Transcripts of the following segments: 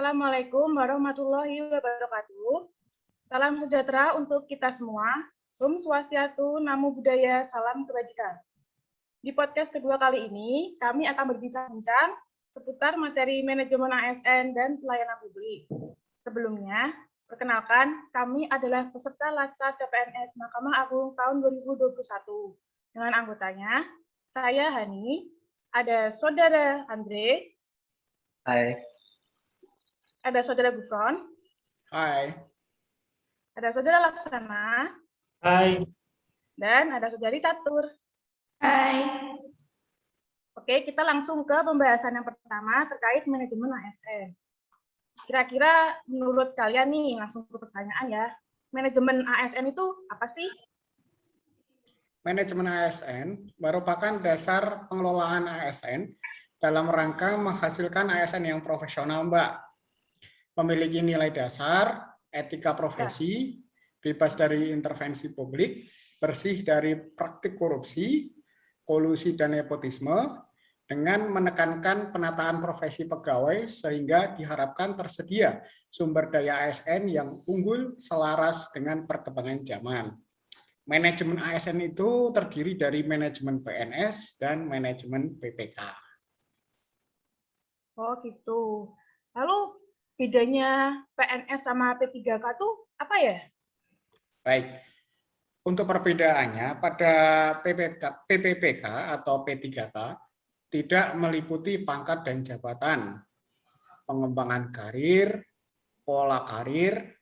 Assalamualaikum warahmatullahi wabarakatuh. Salam sejahtera untuk kita semua. Om Swastiastu, Namo Buddhaya, Salam Kebajikan. Di podcast kedua kali ini, kami akan berbincang-bincang seputar materi manajemen ASN dan pelayanan publik. Sebelumnya, perkenalkan, kami adalah peserta Latsar CPNS Mahkamah Agung tahun 2021. Dengan anggotanya, saya Hani, ada Saudara Andre, Hai. ada Saudara Gufron, Hai. ada Saudara Laksana, Hai. dan ada Saudari Catur. Hai. Oke, kita langsung ke pembahasan yang pertama terkait manajemen ASN. Kira-kira menurut kalian nih, langsung ke pertanyaan ya, manajemen ASN itu apa sih? Manajemen ASN merupakan dasar pengelolaan ASN dalam rangka menghasilkan ASN yang profesional, Mbak. Memiliki nilai dasar, etika profesi, bebas dari intervensi publik, bersih dari praktik korupsi, kolusi dan nepotisme, dengan menekankan penataan profesi pegawai sehingga diharapkan tersedia sumber daya ASN yang unggul selaras dengan perkembangan zaman. Manajemen ASN itu terdiri dari manajemen PNS dan manajemen PPK. Oh gitu. Lalu bedanya PNS sama P3K itu apa ya? Baik, untuk perbedaannya pada PPPK atau P3K tidak meliputi pangkat dan jabatan, pengembangan karir, pola karir,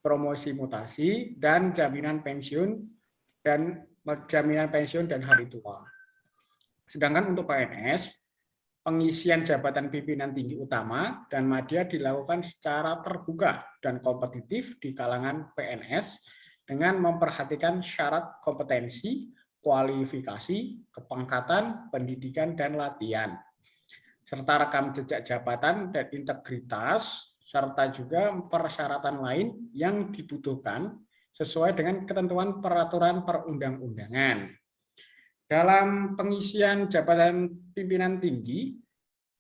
promosi mutasi, dan jaminan pensiun dan hari tua. Sedangkan untuk PNS, pengisian jabatan pimpinan tinggi utama dan madya dilakukan secara terbuka dan kompetitif di kalangan PNS dengan memperhatikan syarat kompetensi, kualifikasi, kepangkatan, pendidikan, dan latihan, serta rekam jejak jabatan dan integritas, serta juga persyaratan lain yang dibutuhkan sesuai dengan ketentuan peraturan perundang-undangan. Dalam pengisian jabatan pimpinan tinggi,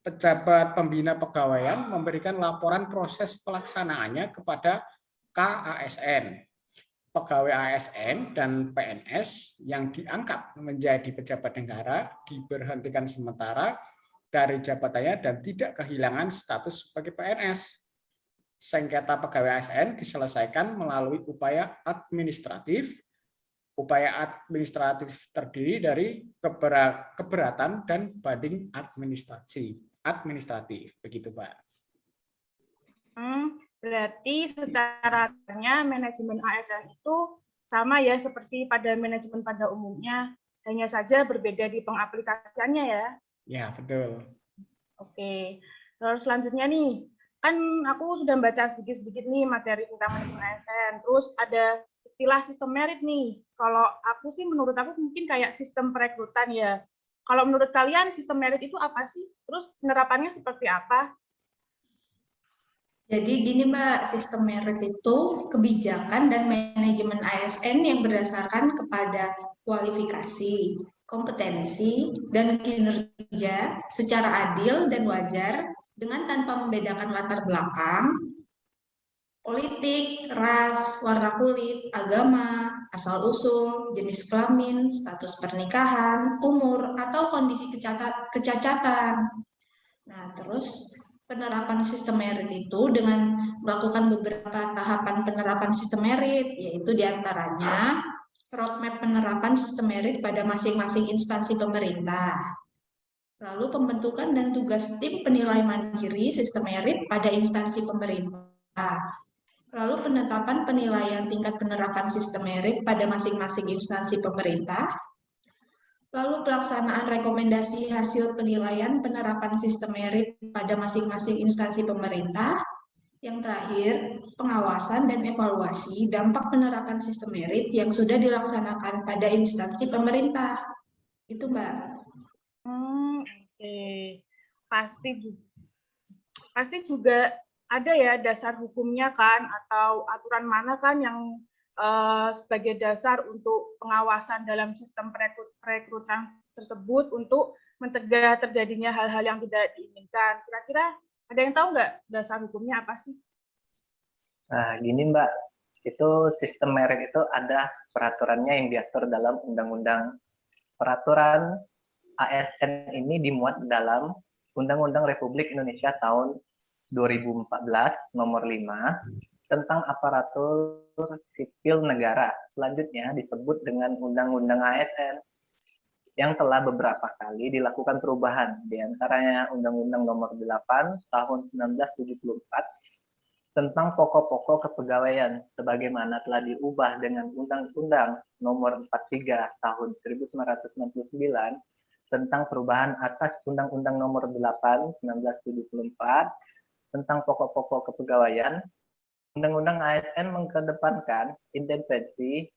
pejabat pembina pegawaian memberikan laporan proses pelaksanaannya kepada KASN. Pegawai ASN dan PNS yang diangkat menjadi pejabat negara diberhentikan sementara dari jabatannya dan tidak kehilangan status sebagai PNS. Sengketa pegawai ASN diselesaikan melalui upaya administratif. Upaya administratif terdiri dari keberatan dan banding administratif, begitu Pak. Berarti secara manajemen ASN itu sama ya seperti pada manajemen pada umumnya, hanya saja berbeda di pengaplikasiannya ya? Ya, betul. Oke, terus selanjutnya nih, kan aku sudah baca sedikit-sedikit nih materi tentang manajemen ASN, terus ada istilah sistem merit nih. Kalau aku sih menurut aku mungkin kayak sistem perekrutan ya. Kalau menurut kalian sistem merit itu apa sih? Terus penerapannya seperti apa? Jadi gini Mbak, sistem merit itu kebijakan dan manajemen ASN yang berdasarkan kepada kualifikasi, kompetensi, dan kinerja secara adil dan wajar dengan tanpa membedakan latar belakang, politik, ras, warna kulit, agama, asal-usul, jenis kelamin, status pernikahan, umur, atau kondisi kecacatan. Nah, terus penerapan sistem merit itu dengan melakukan beberapa tahapan penerapan sistem merit, yaitu diantaranya roadmap penerapan sistem merit pada masing-masing instansi pemerintah, lalu pembentukan dan tugas tim penilai mandiri sistem merit pada instansi pemerintah, lalu penetapan penilaian tingkat penerapan sistem merit pada masing-masing instansi pemerintah, lalu pelaksanaan rekomendasi hasil penilaian penerapan sistem merit pada masing-masing instansi pemerintah, yang terakhir pengawasan dan evaluasi dampak penerapan sistem merit yang sudah dilaksanakan pada instansi pemerintah. Itu Mbak. Oke. Pasti juga ada ya dasar hukumnya kan, atau aturan mana kan yang sebagai dasar untuk pengawasan dalam sistem perekrutan tersebut untuk mencegah terjadinya hal-hal yang tidak diinginkan. Kira-kira Ada yang tahu nggak dasar hukumnya apa sih? Nah, gini Mbak, itu sistem merit itu ada peraturannya yang diatur dalam undang-undang. Peraturan ASN ini dimuat dalam Undang-Undang Republik Indonesia tahun 2014 nomor 5 tentang aparatur sipil negara. Selanjutnya disebut dengan Undang-Undang ASN yang telah beberapa kali dilakukan perubahan, di antaranya Undang-Undang Nomor 8 Tahun 1974 tentang pokok-pokok kepegawaian, sebagaimana telah diubah dengan Undang-Undang Nomor 43 Tahun 1999 tentang perubahan atas Undang-Undang Nomor 8 1974 tentang pokok-pokok kepegawaian. Undang-Undang ASN mengedepankan independensi,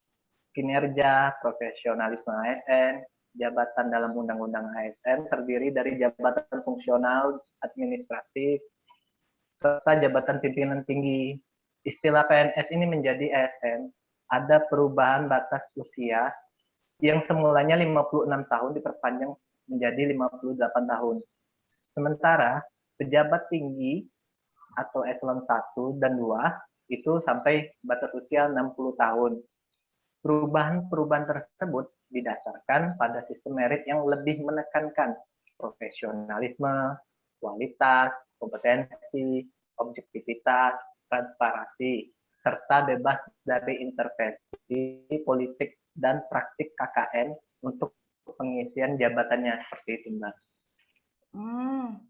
kinerja, profesionalisme ASN. Jabatan dalam Undang-Undang ASN terdiri dari jabatan fungsional, administratif, serta jabatan pimpinan tinggi. Istilah PNS ini menjadi ASN. Ada perubahan batas usia yang semulanya 56 tahun diperpanjang menjadi 58 tahun. Sementara pejabat tinggi atau eselon 1 dan 2 itu sampai batas usia 60 tahun. Perubahan-perubahan tersebut didasarkan pada sistem merit yang lebih menekankan profesionalisme, kualitas, kompetensi, objektivitas, transparansi, serta bebas dari intervensi politik dan praktik KKN untuk pengisian jabatannya seperti itu, Mbak.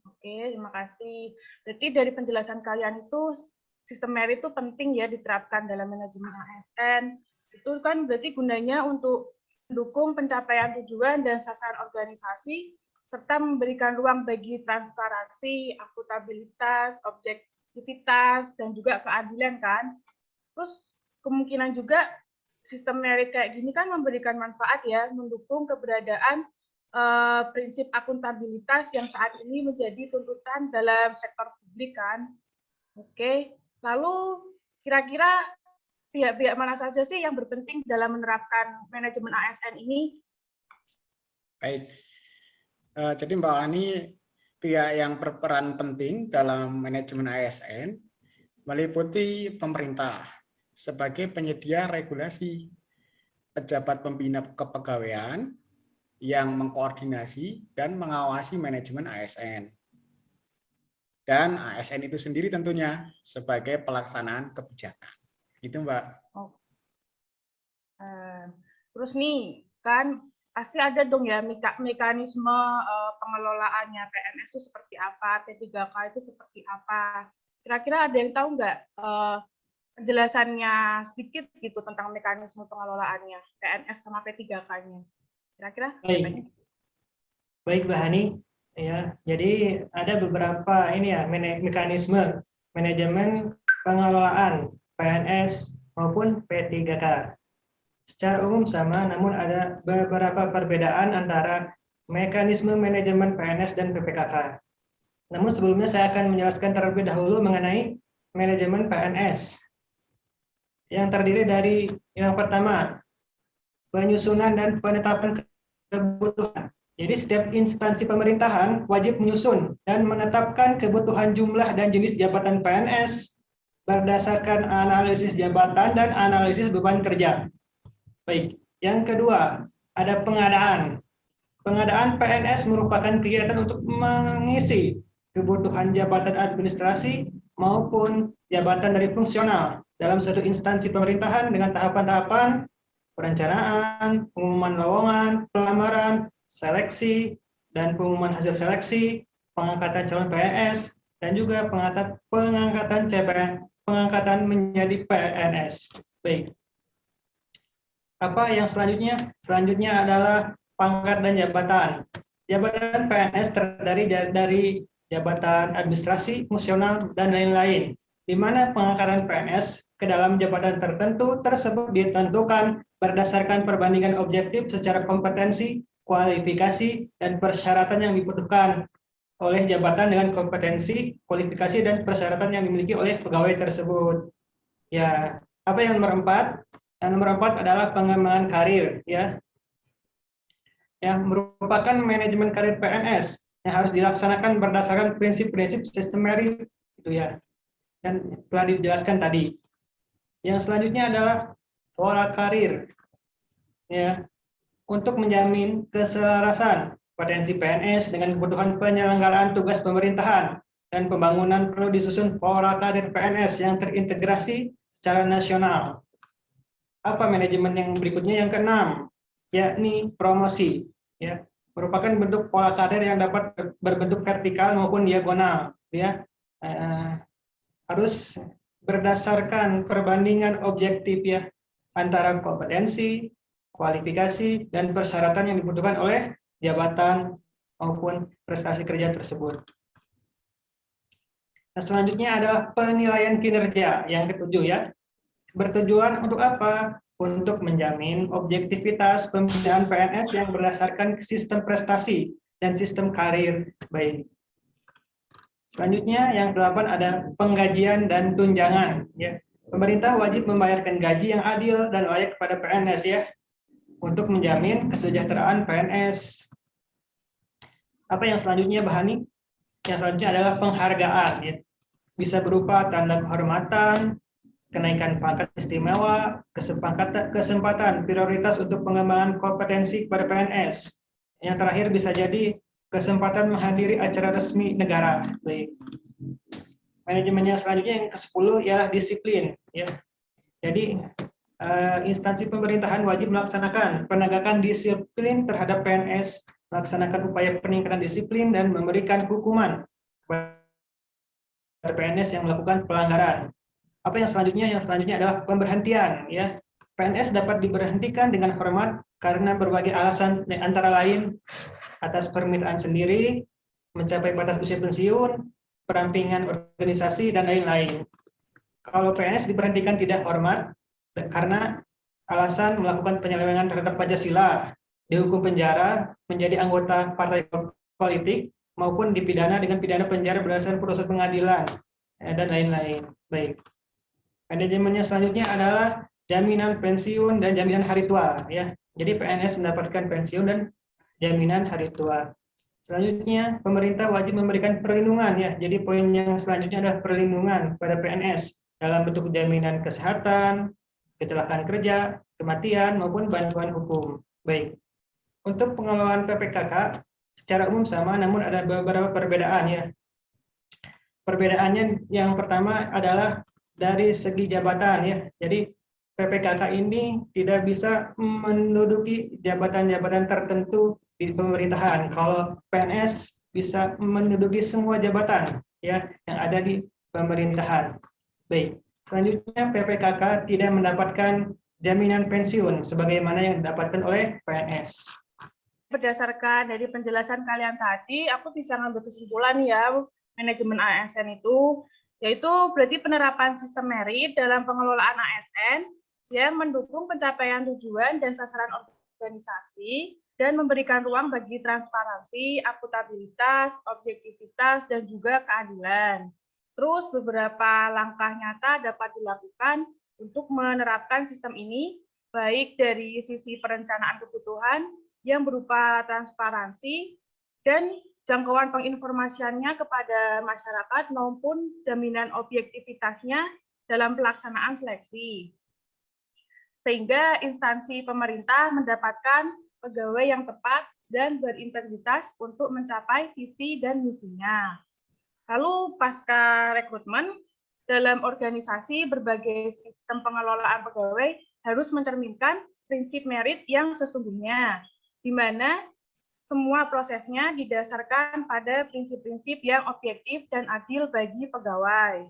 Oke, terima kasih. Berarti dari penjelasan kalian itu sistem merit itu penting ya diterapkan dalam manajemen ASN. Itu kan berarti gunanya untuk mendukung pencapaian tujuan dan sasaran organisasi, serta memberikan ruang bagi transparansi, akuntabilitas, objektivitas, dan juga keadilan kan. Terus kemungkinan juga sistem merit kayak gini kan memberikan manfaat ya, mendukung keberadaan prinsip akuntabilitas yang saat ini menjadi tuntutan dalam sektor publik kan. Oke, lalu kira-kira pihak-pihak mana saja sih yang berpenting dalam menerapkan manajemen ASN ini? Baik, jadi Mbak Ani, pihak yang berperan penting dalam manajemen ASN meliputi pemerintah sebagai penyedia regulasi, pejabat pembina kepegawaian yang mengkoordinasi dan mengawasi manajemen ASN. Dan ASN itu sendiri tentunya sebagai pelaksanaan kebijakan. Gitu, Mbak. Terus nih, kan pasti ada dong ya mekanisme pengelolaannya PNS itu seperti apa, P3K itu seperti apa. Kira-kira ada yang tahu nggak penjelasannya sedikit gitu tentang mekanisme pengelolaannya PNS sama P3K-nya? Kira-kira? Baik, Mbak Hani. Ya, jadi ada beberapa mekanisme manajemen pengelolaan PNS maupun P3K. Secara umum sama, namun ada beberapa perbedaan antara mekanisme manajemen PNS dan PPKK. Namun sebelumnya saya akan menjelaskan terlebih dahulu mengenai manajemen PNS. Yang terdiri dari yang pertama, penyusunan dan penetapan kebutuhan. Jadi setiap instansi pemerintahan wajib menyusun dan menetapkan kebutuhan jumlah dan jenis jabatan PNS berdasarkan analisis jabatan dan analisis beban kerja. Baik, yang kedua, ada pengadaan. Pengadaan PNS merupakan kegiatan untuk mengisi kebutuhan jabatan administrasi maupun jabatan dari fungsional dalam suatu instansi pemerintahan dengan tahapan-tahapan perencanaan, pengumuman lowongan, pelamaran, seleksi, dan pengumuman hasil seleksi, pengangkatan calon PNS, dan juga pengangkatan menjadi PNS. Baik. Apa yang selanjutnya? Selanjutnya adalah pangkat dan jabatan. Jabatan PNS terdiri dari jabatan administrasi, fungsional, dan lain-lain, di mana pengangkatan PNS ke dalam jabatan tertentu tersebut ditentukan berdasarkan perbandingan objektif secara kompetensi, kualifikasi, dan persyaratan yang dibutuhkan oleh jabatan dengan kompetensi, kualifikasi, dan persyaratan yang dimiliki oleh pegawai tersebut. Ya, apa yang nomor 4? Yang nomor 4 adalah pengembangan karir, ya. Yang merupakan manajemen karir PNS. yang harus dilaksanakan berdasarkan prinsip-prinsip sistem merit itu ya. Dan telah dijelaskan tadi. Yang selanjutnya adalah pola karir. Ya, untuk menjamin keselarasan potensi PNS dengan kebutuhan penyelenggaraan tugas pemerintahan dan pembangunan perlu disusun pola karir PNS yang terintegrasi secara nasional. Apa manajemen yang berikutnya yang keenam, yakni promosi. Ya, merupakan bentuk pola karir yang dapat berbentuk vertikal maupun diagonal. Ya, harus berdasarkan perbandingan objektif ya antara kompetensi, kualifikasi, dan persyaratan yang dibutuhkan oleh jabatan maupun prestasi kerja tersebut. Nah, selanjutnya adalah penilaian kinerja yang ketujuh ya. Bertujuan untuk apa? Untuk menjamin objektivitas pembinaan PNS yang berdasarkan sistem prestasi dan sistem karir baik. Selanjutnya yang ke-8 ada penggajian dan tunjangan ya. Pemerintah wajib membayarkan gaji yang adil dan layak kepada PNS ya untuk menjamin kesejahteraan PNS. Apa yang selanjutnya Bahani? Yang selanjutnya adalah penghargaan ya. Bisa berupa tanda kehormatan, kenaikan pangkat istimewa, kesempatan prioritas untuk pengembangan kompetensi kepada PNS. Yang terakhir bisa jadi kesempatan menghadiri acara resmi negara. Baik. Manajemennya selanjutnya yang ke-10 ialah disiplin. Ya. Jadi instansi pemerintahan wajib melaksanakan penegakan disiplin terhadap PNS, melaksanakan upaya peningkatan disiplin dan memberikan hukuman kepada PNS yang melakukan pelanggaran. Apa yang selanjutnya? Yang selanjutnya adalah pemberhentian. Ya. PNS dapat diberhentikan dengan hormat karena berbagai alasan antara lain atas permintaan sendiri, mencapai batas usia pensiun, perampingan organisasi, dan lain-lain. Kalau PNS diberhentikan tidak hormat karena alasan melakukan penyelewengan terhadap Pancasila, dihukum penjara, menjadi anggota partai politik, maupun dipidana dengan pidana penjara berdasarkan putusan pengadilan, dan lain-lain. Baik. Manajemennya selanjutnya adalah jaminan pensiun dan jaminan hari tua. Ya. Jadi PNS mendapatkan pensiun dan jaminan hari tua. Selanjutnya, pemerintah wajib memberikan perlindungan ya. Jadi poin yang selanjutnya adalah perlindungan pada PNS dalam bentuk jaminan kesehatan, kecelakaan kerja, kematian maupun bantuan hukum. Baik. Untuk pengelolaan PPKK secara umum sama, namun ada beberapa perbedaan ya. Perbedaannya yang pertama adalah dari segi jabatan ya. Jadi PPKK ini tidak bisa menduduki jabatan-jabatan tertentu di pemerintahan. Kalau PNS bisa menduduki semua jabatan ya yang ada di pemerintahan. Baik. Selanjutnya PPKK tidak mendapatkan jaminan pensiun sebagaimana yang didapatkan oleh PNS. Berdasarkan dari penjelasan kalian tadi, aku bisa ngambil kesimpulan ya, manajemen ASN itu, yaitu berarti penerapan sistem merit dalam pengelolaan ASN yang mendukung pencapaian tujuan dan sasaran organisasi dan memberikan ruang bagi transparansi, akuntabilitas, objektivitas, dan juga keadilan. Terus beberapa langkah nyata dapat dilakukan untuk menerapkan sistem ini, baik dari sisi perencanaan kebutuhan yang berupa transparansi dan jangkauan penginformasiannya kepada masyarakat maupun jaminan objektivitasnya dalam pelaksanaan seleksi. Sehingga instansi pemerintah mendapatkan pegawai yang tepat dan berintegritas untuk mencapai visi dan misinya. Lalu pasca rekrutmen, dalam organisasi berbagai sistem pengelolaan pegawai harus mencerminkan prinsip merit yang sesungguhnya, di mana semua prosesnya didasarkan pada prinsip-prinsip yang objektif dan adil bagi pegawai.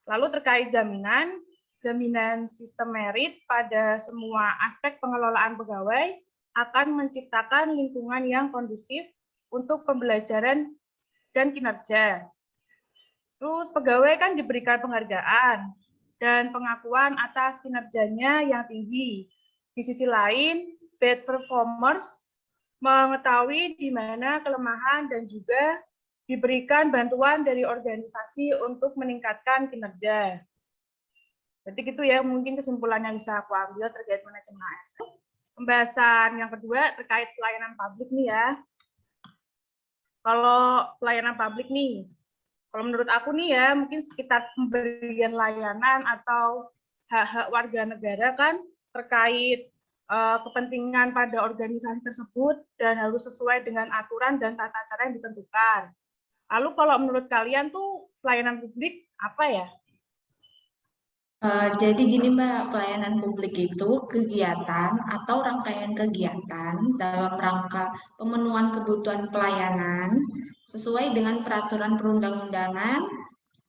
Lalu terkait jaminan sistem merit pada semua aspek pengelolaan pegawai akan menciptakan lingkungan yang kondusif untuk pembelajaran dan kinerja. Terus pegawai kan diberikan penghargaan dan pengakuan atas kinerjanya yang tinggi. Di sisi lain, bad performers mengetahui di mana kelemahan dan juga diberikan bantuan dari organisasi untuk meningkatkan kinerja. Berarti gitu ya, mungkin kesimpulan yang bisa aku ambil terkait manajemen ASN. Pembahasan yang kedua terkait pelayanan publik nih ya. kalau pelayanan publik nih, kalau menurut aku nih ya, mungkin sekitar pemberian layanan atau hak-hak warga negara kan terkait kepentingan pada organisasi tersebut dan harus sesuai dengan aturan dan tata cara yang ditentukan. Lalu kalau menurut kalian tuh pelayanan publik apa ya? Jadi gini Mbak, pelayanan publik itu kegiatan atau rangkaian kegiatan dalam rangka pemenuhan kebutuhan pelayanan sesuai dengan peraturan perundang-undangan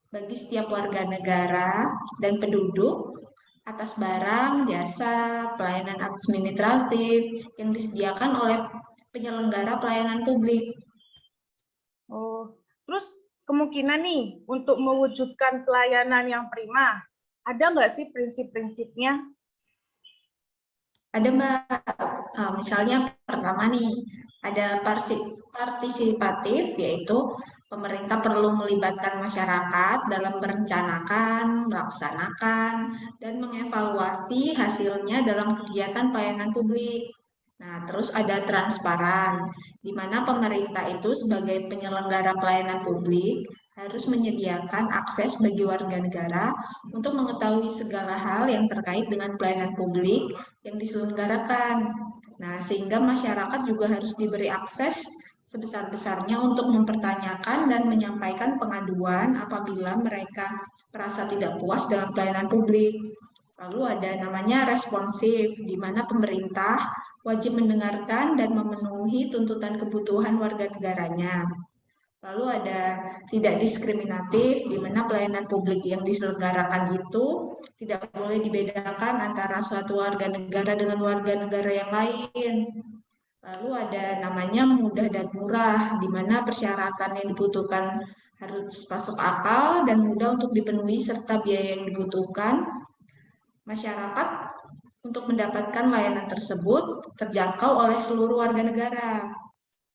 bagi setiap warga negara dan penduduk atas barang, jasa, pelayanan administratif yang disediakan oleh penyelenggara pelayanan publik. Oh, terus kemungkinan nih untuk mewujudkan pelayanan yang prima, ada nggak sih prinsip-prinsipnya? Ada Mbak, misalnya pertama nih, ada partisipatif, yaitu pemerintah perlu melibatkan masyarakat dalam merencanakan, melaksanakan, dan mengevaluasi hasilnya dalam kegiatan pelayanan publik. Nah, terus ada transparan, di mana pemerintah itu sebagai penyelenggara pelayanan publik harus menyediakan akses bagi warga negara untuk mengetahui segala hal yang terkait dengan pelayanan publik yang diselenggarakan. Nah, sehingga masyarakat juga harus diberi akses sebesar-besarnya untuk mempertanyakan dan menyampaikan pengaduan apabila mereka merasa tidak puas dengan pelayanan publik. Lalu ada namanya responsif, di mana pemerintah wajib mendengarkan dan memenuhi tuntutan kebutuhan warga negaranya. Lalu ada tidak diskriminatif, di mana pelayanan publik yang diselenggarakan itu tidak boleh dibedakan antara suatu warga negara dengan warga negara yang lain. Lalu ada namanya mudah dan murah, di mana persyaratan yang dibutuhkan harus masuk akal dan mudah untuk dipenuhi serta biaya yang dibutuhkan masyarakat untuk mendapatkan layanan tersebut terjangkau oleh seluruh warga negara.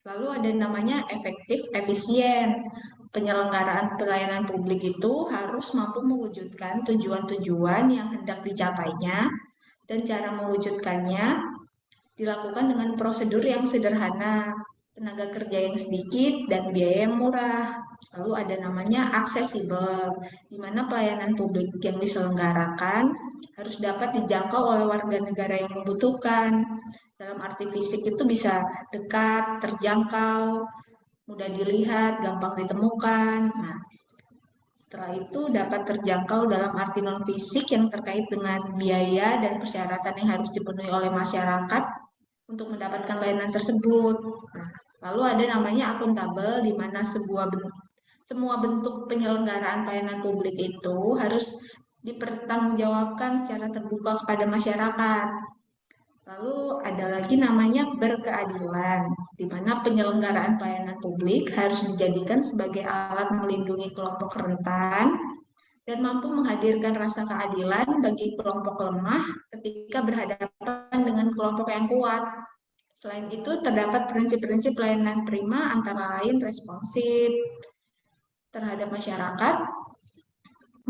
Lalu ada namanya efektif, efisien. Penyelenggaraan pelayanan publik itu harus mampu mewujudkan tujuan-tujuan yang hendak dicapainya dan cara mewujudkannya dilakukan dengan prosedur yang sederhana, tenaga kerja yang sedikit, dan biaya yang murah. Lalu ada namanya aksesibel, di mana pelayanan publik yang diselenggarakan harus dapat dijangkau oleh warga negara yang membutuhkan. Dalam arti fisik itu bisa dekat, terjangkau, mudah dilihat, gampang ditemukan. Nah, setelah itu dapat terjangkau dalam arti non-fisik yang terkait dengan biaya dan persyaratan yang harus dipenuhi oleh masyarakat untuk mendapatkan layanan tersebut. Nah, lalu ada namanya akuntabel, di mana semua bentuk penyelenggaraan pelayanan publik itu harus dipertanggungjawabkan secara terbuka kepada masyarakat. Lalu ada lagi namanya berkeadilan, di mana penyelenggaraan pelayanan publik harus dijadikan sebagai alat melindungi kelompok rentan dan mampu menghadirkan rasa keadilan bagi kelompok lemah ketika berhadapan dengan kelompok yang kuat. Selain itu, terdapat prinsip-prinsip pelayanan prima antara lain responsif terhadap masyarakat,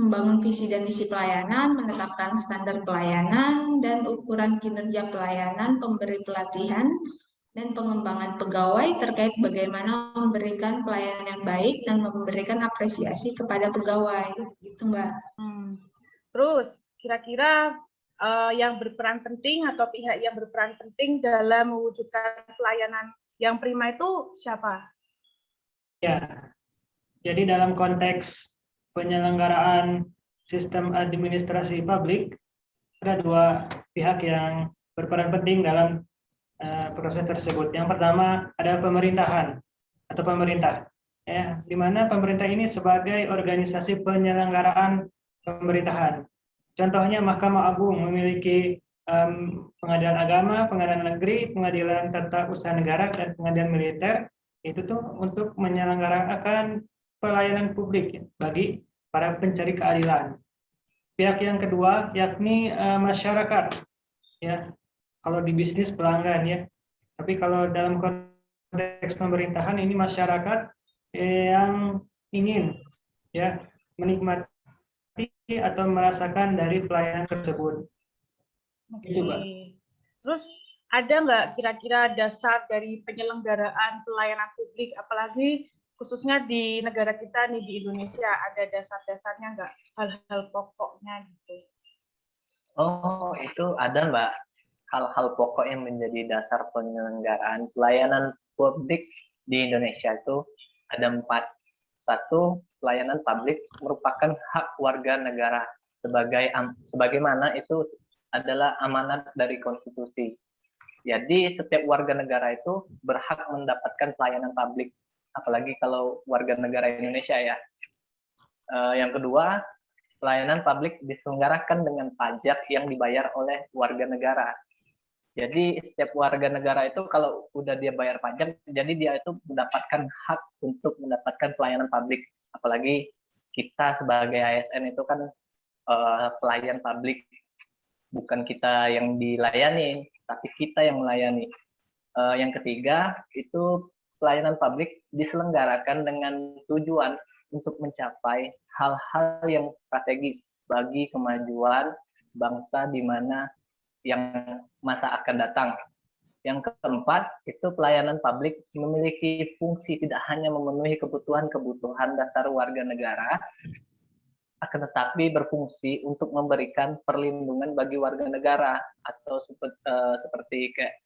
membangun visi dan misi pelayanan, menetapkan standar pelayanan, dan ukuran kinerja pelayanan, pemberi pelatihan, dan pengembangan pegawai terkait bagaimana memberikan pelayanan yang baik dan memberikan apresiasi kepada pegawai. Gitu, Mbak. Terus, kira-kira yang berperan penting atau pihak yang berperan penting dalam mewujudkan pelayanan yang prima itu siapa? Ya, jadi dalam konteks penyelenggaraan sistem administrasi publik, ada dua pihak yang berperan penting dalam proses tersebut. Yang pertama adalah pemerintahan atau pemerintah, ya, di mana pemerintah ini sebagai organisasi penyelenggaraan pemerintahan. Contohnya Mahkamah Agung memiliki pengadilan agama, pengadilan negeri, pengadilan tata usaha negara, dan pengadilan militer. Itu tuh untuk menyelenggarakan pelayanan publik bagi para pencari keadilan. Pihak yang kedua yakni masyarakat, ya. Kalau di bisnis pelanggan, ya. Tapi kalau dalam konteks pemerintahan ini masyarakat yang ingin, ya, menikmati atau merasakan dari pelayanan tersebut. Oke. Itu, Mbak. Terus ada nggak kira-kira dasar dari penyelenggaraan pelayanan publik, apalagi khususnya di negara kita nih di Indonesia, ada dasar-dasarnya nggak, hal-hal pokoknya gitu? Oh, itu ada Mbak. Hal-hal pokok yang menjadi dasar penyelenggaraan pelayanan publik di Indonesia itu ada 4. 1, pelayanan publik merupakan hak warga negara sebagaimana itu adalah amanat dari konstitusi. Jadi setiap warga negara itu berhak mendapatkan pelayanan publik, apalagi kalau warga negara Indonesia ya. Yang kedua, pelayanan publik diselenggarakan dengan pajak yang dibayar oleh warga negara. Jadi setiap warga negara itu kalau udah dia bayar pajak, jadi dia itu mendapatkan hak untuk mendapatkan pelayanan publik. Apalagi kita sebagai ASN itu kan pelayan publik, bukan kita yang dilayani, tapi kita yang melayani. Yang ketiga itu pelayanan publik diselenggarakan dengan tujuan untuk mencapai hal-hal yang strategis bagi kemajuan bangsa di mana yang masa akan datang. Yang keempat, itu pelayanan publik memiliki fungsi tidak hanya memenuhi kebutuhan-kebutuhan dasar warga negara, akan tetapi berfungsi untuk memberikan perlindungan bagi warga negara, atau seperti kayak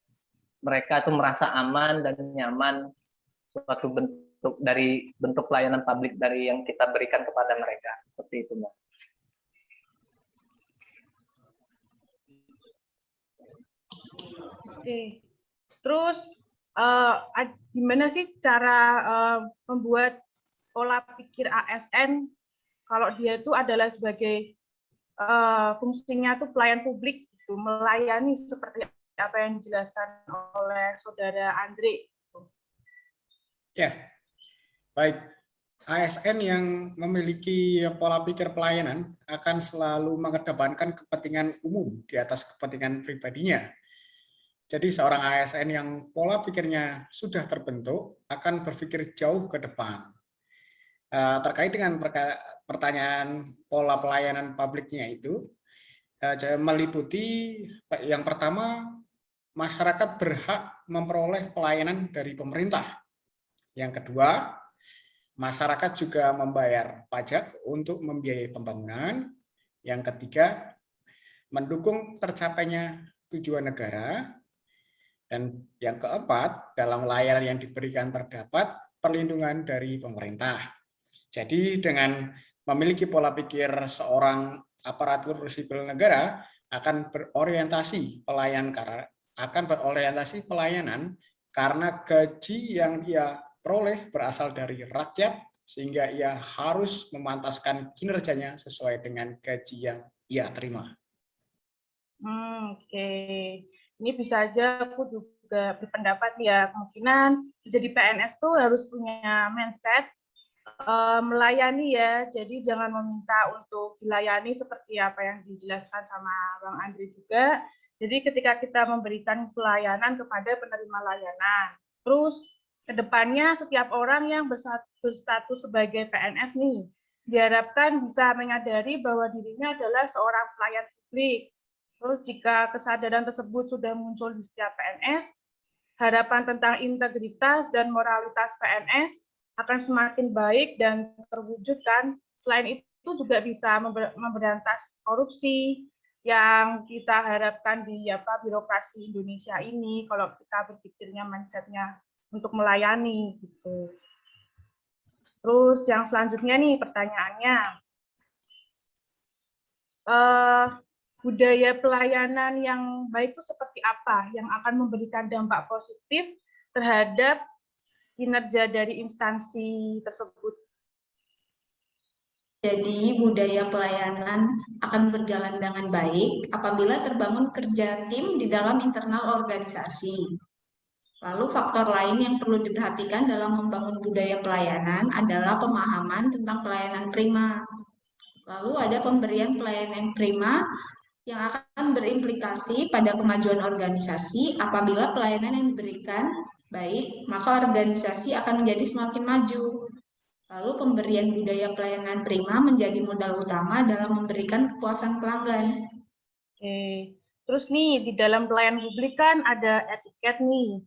mereka itu merasa aman dan nyaman, suatu bentuk dari bentuk pelayanan publik dari yang kita berikan kepada mereka. Seperti itu, Mbak. Oke. Terus gimana sih cara membuat pola pikir ASN kalau dia itu adalah sebagai fungsinya itu pelayan publik, itu melayani seperti apa yang dijelaskan oleh Saudara Andre. Ya, baik. ASN yang memiliki pola pikir pelayanan akan selalu mengedepankan kepentingan umum di atas kepentingan pribadinya. Jadi seorang ASN yang pola pikirnya sudah terbentuk akan berpikir jauh ke depan. Terkait dengan pertanyaan pola pelayanan publiknya itu, meliputi yang pertama, masyarakat berhak memperoleh pelayanan dari pemerintah. Yang kedua, masyarakat juga membayar pajak untuk membiayai pembangunan. Yang ketiga, mendukung tercapainya tujuan negara. Dan yang keempat, dalam layanan yang diberikan terdapat perlindungan dari pemerintah. Jadi dengan memiliki pola pikir seorang aparatur sipil negara akan berorientasi pelayanan karena gaji yang dia peroleh berasal dari rakyat, sehingga ia harus memantaskan kinerjanya sesuai dengan gaji yang ia terima. Oke. Ini bisa aja aku juga berpendapat ya, kemungkinan jadi PNS tuh harus punya mindset melayani ya, jadi jangan meminta untuk dilayani seperti apa yang dijelaskan sama Bang Andri juga. Jadi ketika kita memberikan pelayanan kepada penerima layanan, terus kedepannya setiap orang yang berstatus sebagai PNS nih, diharapkan bisa menyadari bahwa dirinya adalah seorang pelayan publik. Terus jika kesadaran tersebut sudah muncul di setiap PNS, harapan tentang integritas dan moralitas PNS akan semakin baik dan terwujudkan. Selain itu juga bisa memberantas korupsi yang kita harapkan di birokrasi Indonesia ini, kalau kita berpikirnya mindsetnya untuk melayani gitu. Terus yang selanjutnya nih pertanyaannya, budaya pelayanan yang baik itu seperti apa yang akan memberikan dampak positif terhadap kinerja dari instansi tersebut? Jadi budaya pelayanan akan berjalan dengan baik apabila terbangun kerja tim di dalam internal organisasi. Lalu faktor lain yang perlu diperhatikan dalam membangun budaya pelayanan adalah pemahaman tentang pelayanan prima. Lalu ada pemberian pelayanan prima yang akan berimplikasi pada kemajuan organisasi. Apabila pelayanan yang diberikan baik, maka organisasi akan menjadi semakin maju. Lalu pemberian budaya pelayanan prima menjadi modal utama dalam memberikan kepuasan pelanggan. Oke. Terus nih, di dalam pelayanan publik kan ada etiket nih.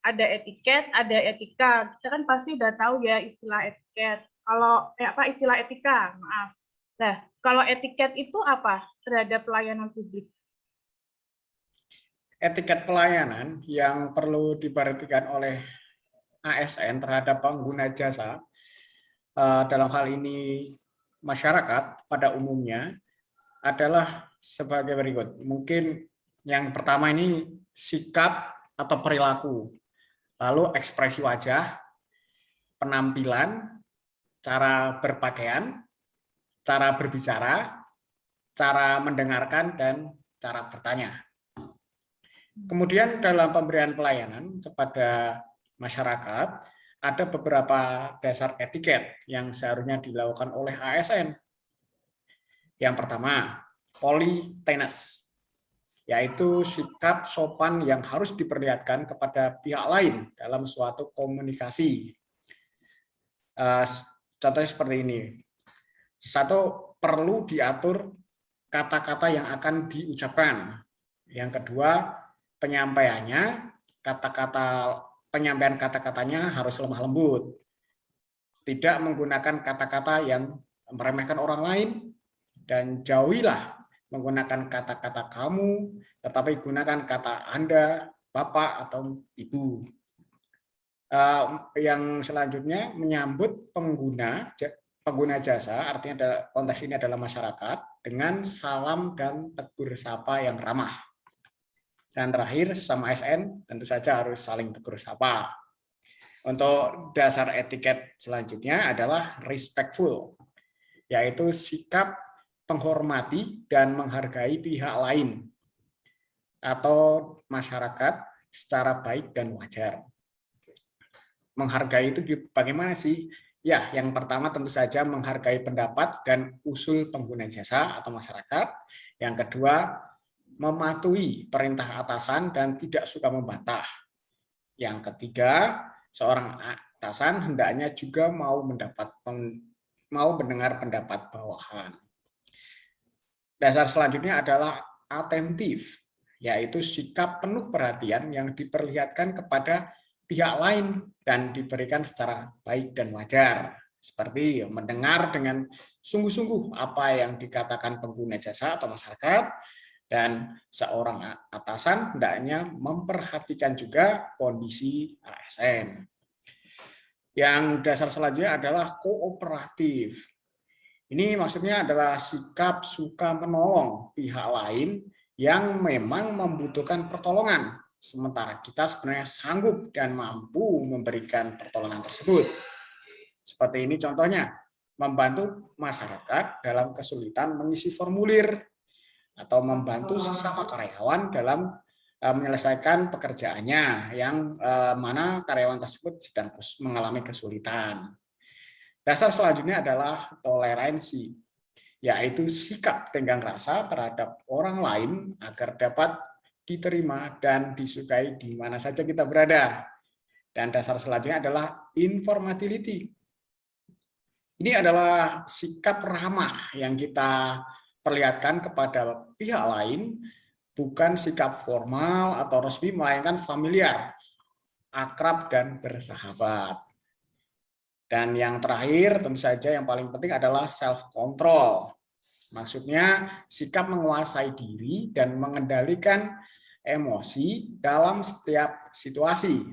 Ada etiket, ada etika. Kita kan pasti udah tahu ya istilah etiket. Kalau istilah etika, maaf. Nah, kalau etiket itu apa terhadap pelayanan publik? Etiket pelayanan yang perlu diperhatikan oleh ASN terhadap pengguna jasa, dalam hal ini masyarakat pada umumnya, adalah sebagai berikut. Mungkin yang pertama ini sikap atau perilaku, lalu ekspresi wajah, penampilan, cara berpakaian, cara berbicara, cara mendengarkan, dan cara bertanya. Kemudian dalam pemberian pelayanan kepada masyarakat, ada beberapa dasar etiket yang seharusnya dilakukan oleh ASN. Yang pertama, politeness, yaitu sikap sopan yang harus diperlihatkan kepada pihak lain dalam suatu komunikasi. Contohnya seperti ini. Satu, perlu diatur kata-kata yang akan diucapkan. Yang kedua, penyampaian kata-katanya harus lemah lembut. Tidak menggunakan kata-kata yang meremehkan orang lain, dan jauhilah menggunakan kata-kata kamu, tetapi gunakan kata Anda, Bapak, atau Ibu. Yang selanjutnya menyambut pengguna jasa, artinya konteks ini adalah masyarakat, dengan salam dan tegur sapa yang ramah. Dan terakhir, sesama ASN tentu saja harus saling tegur sapa. Untuk dasar etiket selanjutnya adalah respectful, yaitu sikap menghormati dan menghargai pihak lain atau masyarakat secara baik dan wajar. Menghargai itu bagaimana sih? Ya, yang pertama tentu saja menghargai pendapat dan usul pengguna jasa atau masyarakat. Yang kedua, mematuhi perintah atasan dan tidak suka membantah. Yang ketiga, seorang atasan hendaknya juga mau mendengar pendapat bawahan. Dasar selanjutnya adalah atentif, yaitu sikap penuh perhatian yang diperlihatkan kepada pihak lain dan diberikan secara baik dan wajar, seperti mendengar dengan sungguh-sungguh apa yang dikatakan pengguna jasa atau masyarakat, dan seorang atasan hendaknya memperhatikan juga kondisi ASN. Yang dasar selanjutnya adalah kooperatif. Ini maksudnya adalah sikap suka menolong pihak lain yang memang membutuhkan pertolongan, sementara kita sebenarnya sanggup dan mampu memberikan pertolongan tersebut. Seperti ini contohnya, membantu masyarakat dalam kesulitan mengisi formulir, atau membantu sesama karyawan dalam menyelesaikan pekerjaannya yang mana karyawan tersebut sedang mengalami kesulitan. Dasar selanjutnya adalah toleransi, yaitu sikap tenggang rasa terhadap orang lain agar dapat diterima dan disukai di mana saja kita berada. Dan dasar selanjutnya adalah informatility. Ini adalah sikap ramah yang kita perlihatkan kepada pihak lain, bukan sikap formal atau resmi, melainkan familiar, akrab, dan bersahabat. Dan yang terakhir, tentu saja yang paling penting adalah self-control. Maksudnya, sikap menguasai diri dan mengendalikan emosi dalam setiap situasi.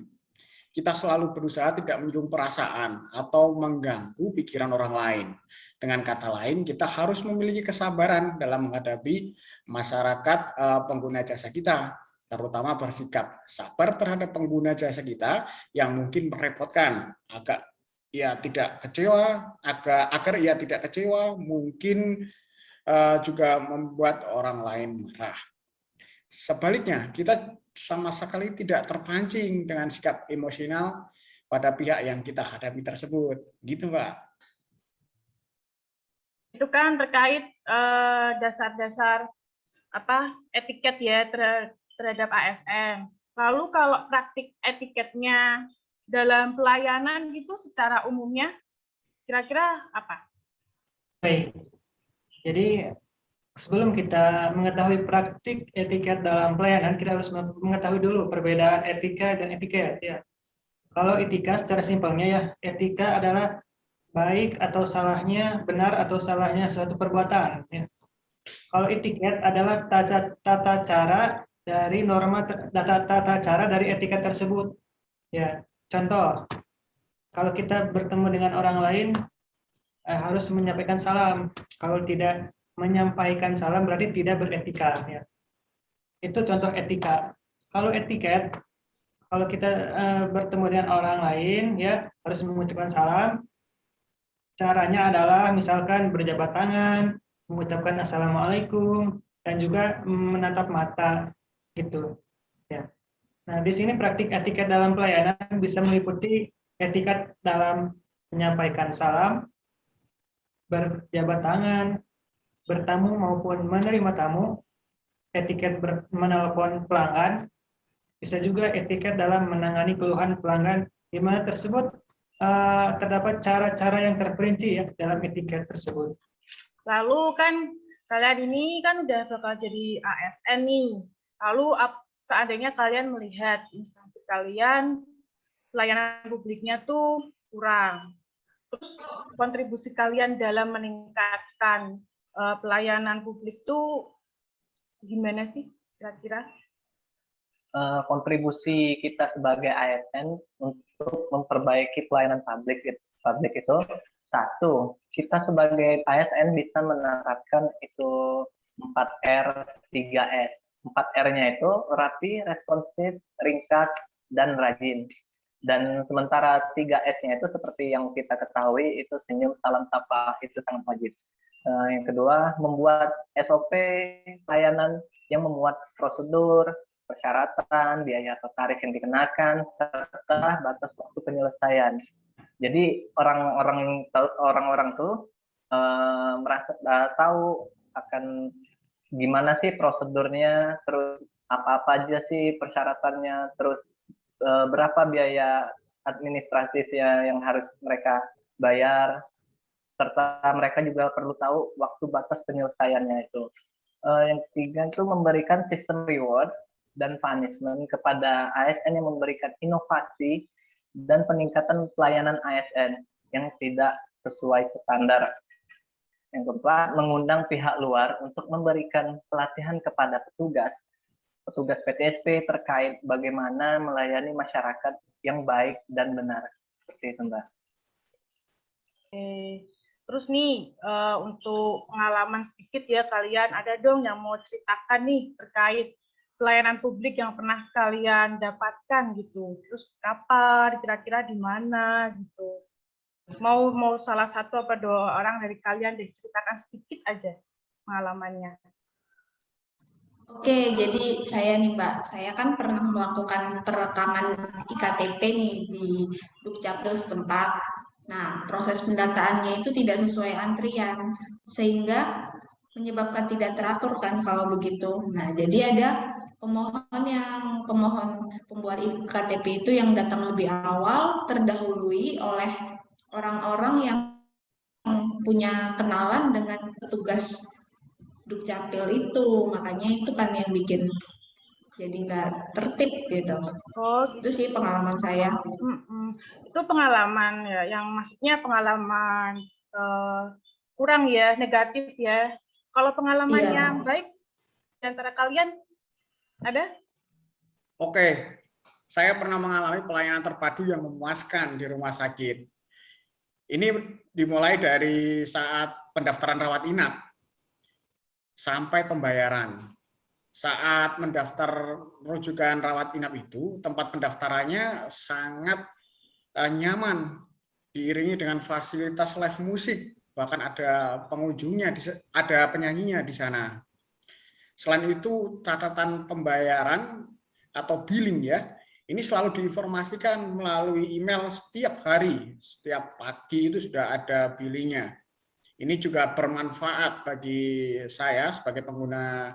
Kita selalu berusaha tidak menyinggung perasaan atau mengganggu pikiran orang lain. Dengan kata lain, kita harus memiliki kesabaran dalam menghadapi masyarakat pengguna jasa kita, terutama bersikap sabar terhadap pengguna jasa kita yang mungkin merepotkan, agar ia tidak kecewa, mungkin juga membuat orang lain marah. Sebaliknya, kita sama sekali tidak terpancing dengan sikap emosional pada pihak yang kita hadapi tersebut. Gitu, Mbak. Itu kan terkait dasar-dasar etiket ya terhadap ASN. Lalu kalau praktik etiketnya dalam pelayanan gitu secara umumnya kira-kira apa? Baik. Jadi sebelum kita mengetahui praktik etiket dalam pelayanan, kita harus mengetahui dulu perbedaan etika dan etiket. Ya. Kalau etika secara simpelnya ya, etika adalah baik atau salahnya, benar atau salahnya suatu perbuatan. Ya. Kalau etiket adalah tata cara dari norma tata cara dari etika tersebut. Ya, contoh, kalau kita bertemu dengan orang lain harus menyampaikan salam. Kalau tidak menyampaikan salam berarti tidak beretika. Ya. Itu contoh etika. Kalau etiket, kalau kita bertemu dengan orang lain, ya harus mengucapkan salam. Caranya adalah misalkan berjabat tangan, mengucapkan assalamualaikum, dan juga menatap mata, gitu. Ya. Nah, di sini praktik etiket dalam pelayanan bisa meliputi etiket dalam menyampaikan salam, berjabat tangan, bertamu maupun menerima tamu, etiket menelpon pelanggan, bisa juga etiket dalam menangani keluhan pelanggan, di mana tersebut terdapat cara-cara yang terperinci ya dalam etiket tersebut. Lalu kan kalian ini kan udah bakal jadi ASN nih. Lalu seandainya kalian melihat instansi kalian pelayanan publiknya tuh kurang, terus kontribusi kalian dalam meningkatkan pelayanan publik tuh gimana sih kira-kira? Kontribusi kita sebagai ASN untuk memperbaiki pelayanan publik itu, satu, kita sebagai ASN bisa menerapkan itu 4R, 3S. 4R-nya itu rapi, responsif, ringkas, dan rajin. Dan sementara 3S-nya itu seperti yang kita ketahui, itu senyum, salam, sapa, itu sangat wajib. Yang kedua, membuat SOP pelayanan yang memuat prosedur, persyaratan, biaya atau tarif yang dikenakan, serta batas waktu penyelesaian. Jadi orang-orang tuh merasa tahu akan gimana sih prosedurnya, terus apa-apa aja sih persyaratannya, terus berapa biaya administratifnya yang harus mereka bayar, serta mereka juga perlu tahu waktu batas penyelesaiannya itu. Yang ketiga itu memberikan sistem reward dan punishment kepada ASN yang memberikan inovasi dan peningkatan pelayanan ASN yang tidak sesuai standar. Yang keempat, mengundang pihak luar untuk memberikan pelatihan kepada petugas PTSP terkait bagaimana melayani masyarakat yang baik dan benar. Seperti itu, Mbak. Oke. Terus nih, untuk pengalaman sedikit ya kalian, ada dong yang mau ceritakan nih terkait pelayanan publik yang pernah kalian dapatkan gitu. Terus kapan, kira-kira di mana gitu. Mau salah satu apa dua orang dari kalian deh ceritakan sedikit aja pengalamannya. Oke, jadi saya nih Mbak, saya kan pernah melakukan perekaman IKTP nih di Dukcapil setempat. Nah, proses pendataannya itu tidak sesuai antrian, sehingga menyebabkan tidak teratur kan kalau begitu. Nah, jadi ada pemohon pembuat IKTP itu yang datang lebih awal, terdahului oleh orang-orang yang punya kenalan dengan petugas Dukcapil itu, makanya itu kan yang bikin jadi nggak tertib gitu. Oh, itu sih pengalaman saya. Itu pengalaman ya, yang maksudnya pengalaman kurang ya, negatif ya. Kalau pengalaman yang baik di antara kalian ada? Oke, saya pernah mengalami pelayanan terpadu yang memuaskan di rumah sakit. Ini dimulai dari saat pendaftaran rawat inap sampai pembayaran. Saat mendaftar rujukan rawat inap itu, tempat pendaftarannya sangat nyaman, diiringi dengan fasilitas live musik, bahkan ada pengunjungnya, ada penyanyinya di sana. Selain itu, catatan pembayaran atau billing ya, ini selalu diinformasikan melalui email setiap hari, setiap pagi itu sudah ada billingnya. Ini juga bermanfaat bagi saya sebagai pengguna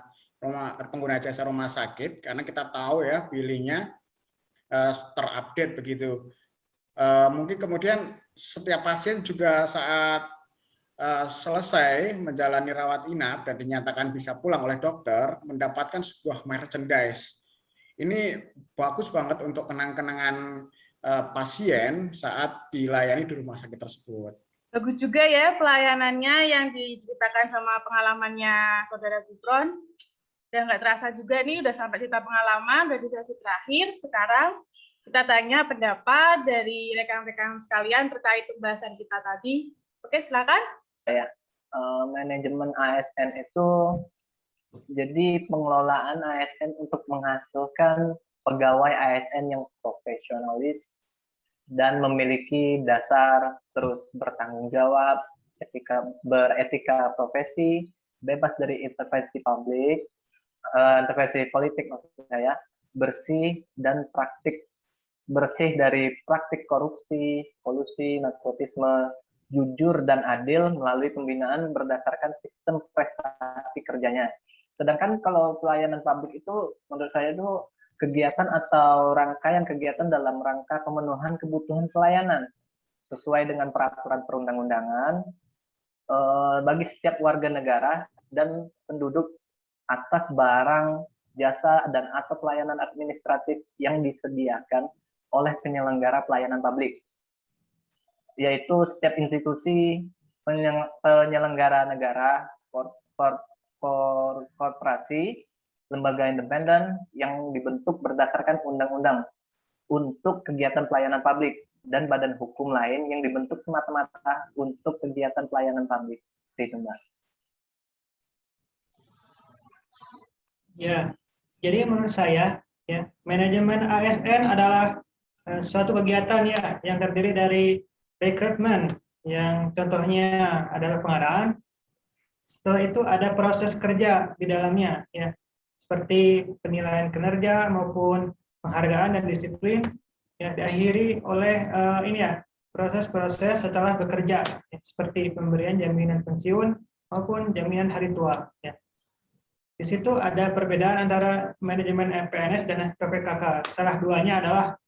jasa rumah sakit, karena kita tahu ya billingnya terupdate begitu. Mungkin kemudian setiap pasien juga saat selesai menjalani rawat inap dan dinyatakan bisa pulang oleh dokter, mendapatkan sebuah merchandise. Ini bagus banget untuk kenang-kenangan pasien saat dilayani di rumah sakit tersebut. Bagus juga ya pelayanannya yang diceritakan sama pengalamannya Saudara Gufron. Dan nggak terasa juga nih udah sampai cerita pengalaman dari sesi terakhir. Sekarang kita tanya pendapat dari rekan-rekan sekalian terkait pembahasan kita tadi. Oke, silakan. Manajemen ASN itu jadi pengelolaan ASN untuk menghasilkan pegawai ASN yang profesionalis dan memiliki dasar terus bertanggung jawab, beretika profesi, bebas dari intervensi publik, intervensi politik maksud saya, bersih dari praktik korupsi, kolusi, nepotisme, jujur dan adil melalui pembinaan berdasarkan sistem prestasi kerjanya. Sedangkan kalau pelayanan publik itu menurut saya itu kegiatan atau rangkaian kegiatan dalam rangka pemenuhan kebutuhan pelayanan sesuai dengan peraturan perundang-undangan bagi setiap warga negara dan penduduk atas barang, jasa, dan atau pelayanan administratif yang disediakan oleh penyelenggara pelayanan publik, yaitu setiap institusi penyelenggara negara, korporasi, lembaga independen yang dibentuk berdasarkan undang-undang untuk kegiatan pelayanan publik, dan badan hukum lain yang dibentuk semata-mata untuk kegiatan pelayanan publik. Itu, Mbak. Ya, jadi menurut saya, ya, manajemen ASN adalah suatu kegiatan ya yang terdiri dari rekrutmen, yang contohnya adalah pengadaan. Setelah itu ada proses kerja di dalamnya, ya, seperti penilaian kinerja maupun penghargaan dan disiplin, ya, diakhiri oleh proses-proses setelah bekerja, ya, seperti pemberian jaminan pensiun maupun jaminan hari tua. Ya. Di situ ada perbedaan antara manajemen PNS dan PPKK. Salah duanya adalah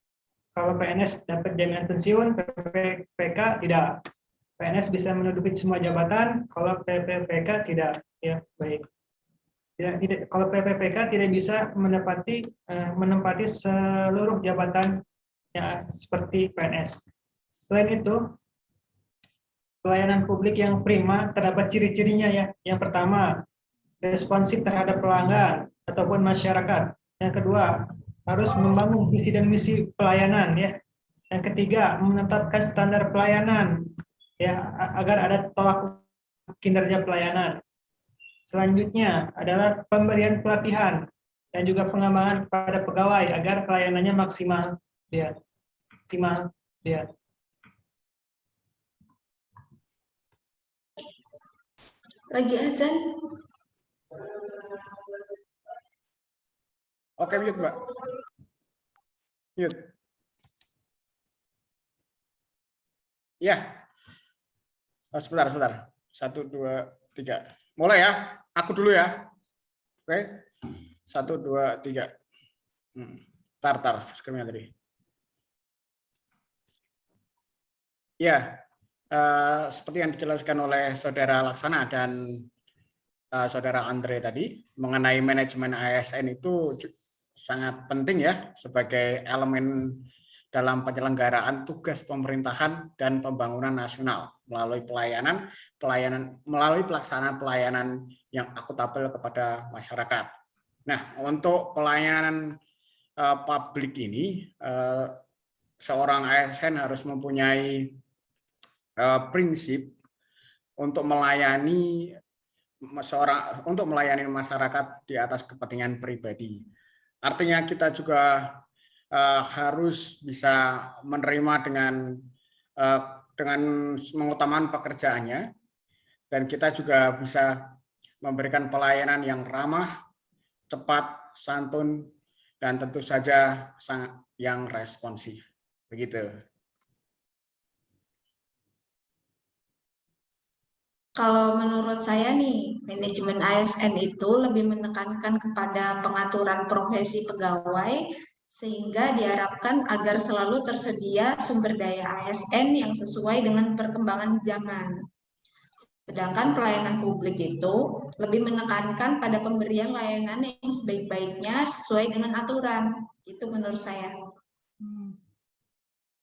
kalau PNS dapat jaminan pensiun, PPPK tidak. PNS bisa menduduki semua jabatan, kalau PPPK tidak. Ya, baik. Tidak, kalau PPPK tidak bisa menempati seluruh jabatan ya, seperti PNS. Selain itu, pelayanan publik yang prima terdapat ciri-cirinya ya. Yang pertama, responsif terhadap pelanggan ataupun masyarakat. Yang kedua, harus membangun visi dan misi pelayanan ya. Yang ketiga, menetapkan standar pelayanan ya agar ada tolak kinerja pelayanan. Selanjutnya adalah pemberian pelatihan dan juga pengembangan pada pegawai agar pelayanannya maksimal ya. Maksimal ya. Lagi azan. Oke, mute, Mbak. Mute. Ya. Sebentar. 1, 2, 3. Mulai ya. Aku dulu ya. Oke. 1, 2, 3. Tar. Skrimnya tadi. Ya. Seperti yang dijelaskan oleh Saudara Laksana dan Saudara Andre tadi, mengenai manajemen ASN itu sangat penting ya sebagai elemen dalam penyelenggaraan tugas pemerintahan dan pembangunan nasional melalui pelaksanaan pelayanan yang akuntabel kepada masyarakat. Nah, untuk pelayanan publik ini, seorang ASN harus mempunyai prinsip untuk melayani masyarakat di atas kepentingan pribadi. Artinya kita juga harus bisa menerima dengan mengutamakan pekerjaannya, dan kita juga bisa memberikan pelayanan yang ramah, cepat, santun, dan tentu saja yang responsif. Begitu. Kalau menurut saya nih, manajemen ASN itu lebih menekankan kepada pengaturan profesi pegawai sehingga diharapkan agar selalu tersedia sumber daya ASN yang sesuai dengan perkembangan zaman. Sedangkan pelayanan publik itu lebih menekankan pada pemberian layanan yang sebaik-baiknya sesuai dengan aturan. Itu menurut saya.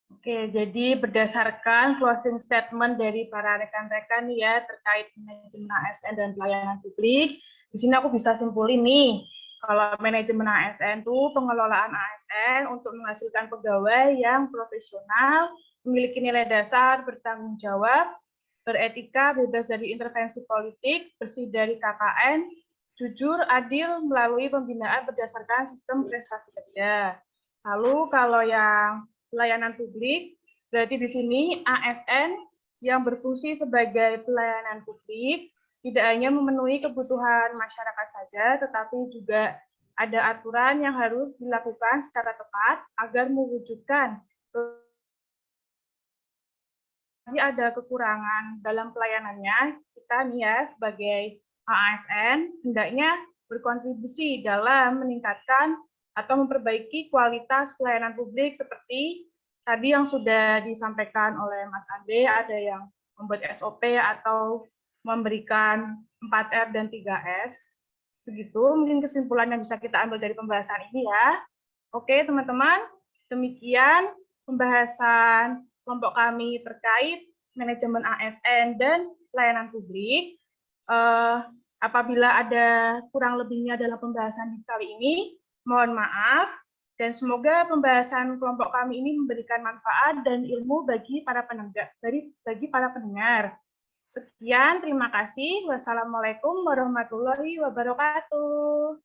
Oke, jadi berdasarkan closing statement dari para rekan-rekan ya terkait manajemen ASN dan pelayanan publik, di sini aku bisa simpulin nih, kalau manajemen ASN itu pengelolaan ASN untuk menghasilkan pegawai yang profesional, memiliki nilai dasar, bertanggung jawab, beretika, bebas dari intervensi politik, bersih dari KKN, jujur, adil, melalui pembinaan berdasarkan sistem prestasi kerja. Lalu kalau yang pelayanan publik, berarti di sini ASN yang berfungsi sebagai pelayanan publik tidak hanya memenuhi kebutuhan masyarakat saja, tetapi juga ada aturan yang harus dilakukan secara tepat agar mewujudkan. Jadi ada kekurangan dalam pelayanannya, kita nih ya sebagai ASN hendaknya berkontribusi dalam meningkatkan atau memperbaiki kualitas pelayanan publik seperti tadi yang sudah disampaikan oleh Mas Ade, ada yang membuat SOP atau memberikan 4R dan 3S. Segitu mungkin kesimpulan yang bisa kita ambil dari pembahasan ini ya. Oke teman-teman, demikian pembahasan kelompok kami terkait manajemen ASN dan pelayanan publik. Apabila ada kurang lebihnya dalam pembahasan kali ini, mohon maaf, dan semoga pembahasan kelompok kami ini memberikan manfaat dan ilmu bagi para pendengar. Sekian, terima kasih. Wassalamualaikum warahmatullahi wabarakatuh.